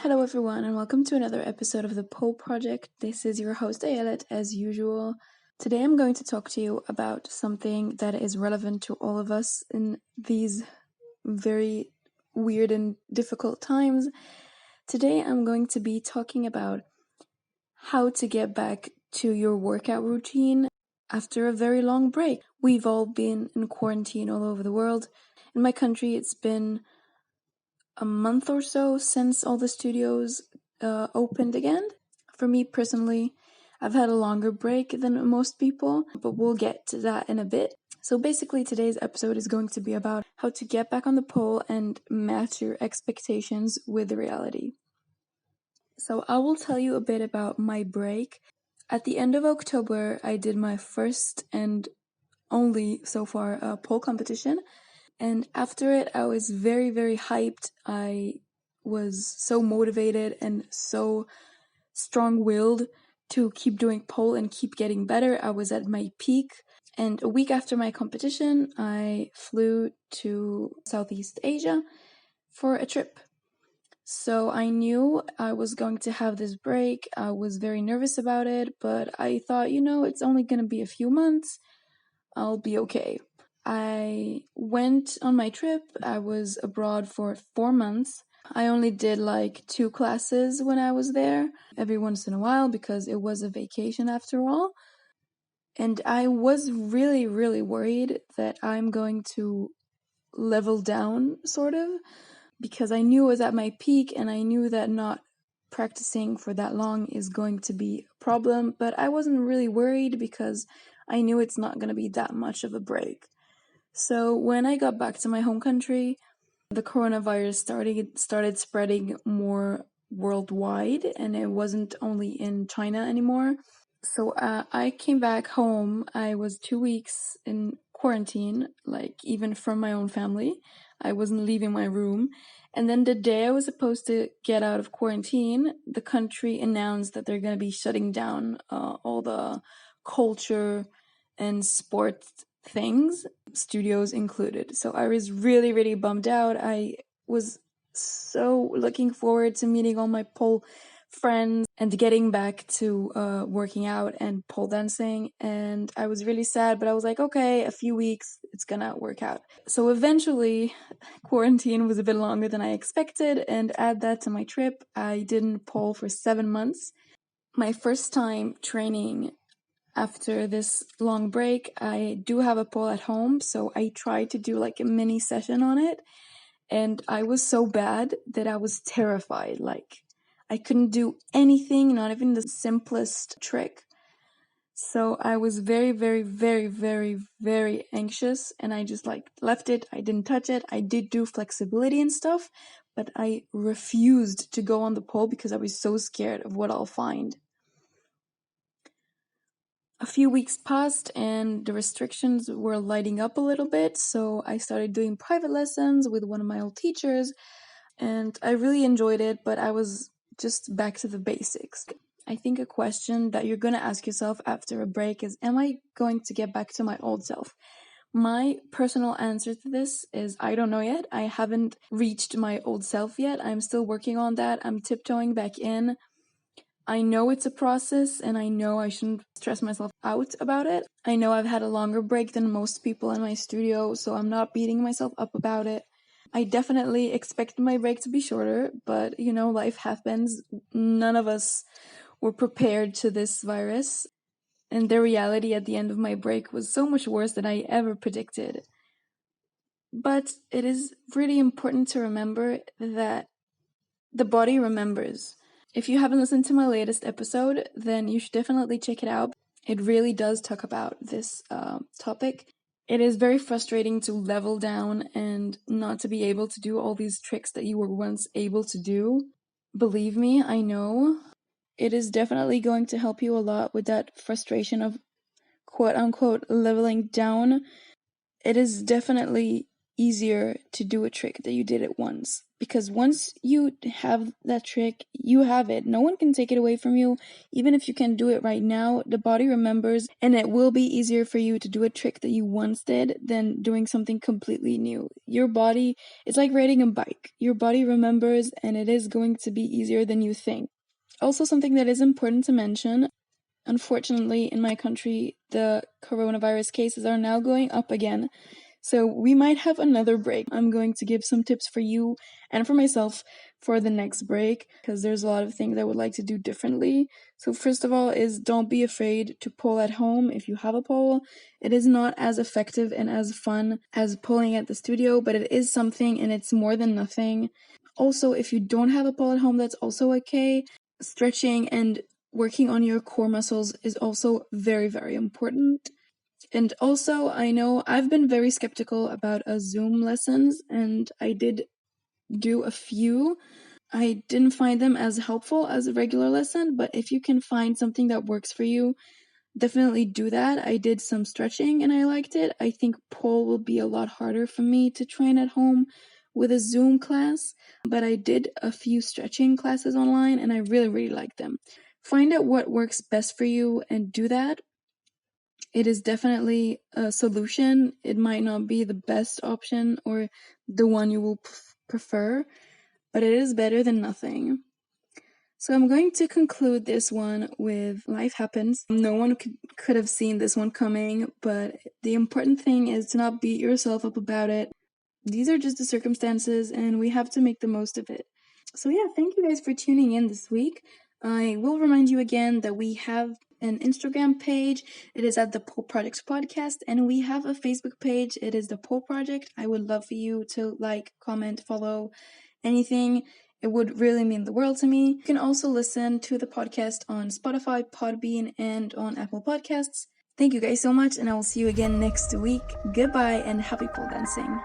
Hello everyone and welcome to another episode of the Pole Project. This is your host Ayelet as usual. Today I'm going to talk to you about something that is relevant to all of us in these very weird and difficult times. Today I'm going to be talking about how to get back to your workout routine after a very long break. We've all been in quarantine all over the world. In my country it's been a month or so since all the studios opened again. For me personally, I've had a longer break than most people, but we'll get to that in a bit. So basically today's episode is going to be about how to get back on the pole and match your expectations with reality. So I will tell you a bit about my break. At the end of October, I did my first and only so far pole competition. And after it, I was very, very hyped. I was so motivated and so strong-willed to keep doing pole and keep getting better. I was at my peak. And a week after my competition, I flew to Southeast Asia for a trip. So I knew I was going to have this break. I was very nervous about it, but I thought, it's only going to be a few months. I'll be okay. I went on my trip. I was abroad for 4 months. I only did like 2 classes when I was there, every once in a while, because it was a vacation after all. And I was really, really worried that I'm going to level down, sort of, because I knew I was at my peak and I knew that not practicing for that long is going to be a problem, but I wasn't really worried because I knew it's not going to be that much of a break. So when I got back to my home country, the coronavirus started spreading more worldwide, and it wasn't only in China anymore. So I came back home. I was 2 weeks in quarantine, like even from my own family. I wasn't leaving my room. And then the day I was supposed to get out of quarantine, the country announced that they're going to be shutting down all the culture and sports things, studios included. So I was really, really bummed out. I was so looking forward to meeting all my pole friends and getting back to working out and pole dancing, and I was really sad, but I was like, okay, a few weeks, it's gonna work out. So eventually, quarantine was a bit longer than I expected, and add that to my trip, I didn't pole for 7 months. My first time training after this long break, I do have a pole at home, so I tried to do like a mini session on it, and I was so bad that I was terrified. Like, I couldn't do anything, not even the simplest trick. So I was very, very, very, very, very anxious, and I just left it. I didn't touch it. I did do flexibility and stuff, but I refused to go on the pole because I was so scared of what I'll find. A few weeks passed and the restrictions were lighting up a little bit, so I started doing private lessons with one of my old teachers, and I really enjoyed it, but I was just back to the basics. I think a question that you're going to ask yourself after a break is, am I going to get back to my old self? My personal answer to this is, I don't know yet. I haven't reached my old self yet. I'm still working on that. I'm tiptoeing back in. I know it's a process, and I know I shouldn't stress myself out about it. I know I've had a longer break than most people in my studio, so I'm not beating myself up about it. I definitely expected my break to be shorter, but life happens. None of us were prepared to this virus, and the reality at the end of my break was so much worse than I ever predicted. But it is really important to remember that the body remembers. If you haven't listened to my latest episode, then you should definitely check it out. It really does talk about this topic. It is very frustrating to level down and not to be able to do all these tricks that you were once able to do. Believe me, I know. It is definitely going to help you a lot with that frustration of quote-unquote leveling down. It is definitely easier to do a trick that you did it once. Because once you have that trick, you have it. No one can take it away from you. Even if you can do it right now, the body remembers, and it will be easier for you to do a trick that you once did than doing something completely new. Your body, it's like riding a bike. Your body remembers, and it is going to be easier than you think. Also, something that is important to mention, unfortunately, in my country, the coronavirus cases are now going up again. So we might have another break. I'm going to give some tips for you and for myself for the next break, because there's a lot of things I would like to do differently. So first of all is don't be afraid to pull at home if you have a pole. It is not as effective and as fun as pulling at the studio, but it is something, and it's more than nothing. Also, if you don't have a pole at home, that's also okay. Stretching and working on your core muscles is also very, very important. And also, I know I've been very skeptical about Zoom lessons, and I did do a few. I didn't find them as helpful as a regular lesson, but if you can find something that works for you, definitely do that. I did some stretching and I liked it. I think pole will be a lot harder for me to train at home with a Zoom class, but I did a few stretching classes online and I really, really liked them. Find out what works best for you and do that. It is definitely a solution. It might not be the best option or the one you will prefer, but it is better than nothing. So I'm going to conclude this one with life happens. No one could have seen this one coming, but the important thing is to not beat yourself up about it. These are just the circumstances and we have to make the most of it. So yeah, thank you guys for tuning in this week. I will remind you again that we have an Instagram page. It is at the Pole Project Podcast, and we have a Facebook page. It is the Pole Project. I would love for you to like, comment, follow, anything. It would really mean the world to me. You can also listen to the podcast on Spotify, Podbean, and on Apple Podcasts. Thank you guys so much, and I will see you again next week. Goodbye and happy pole dancing.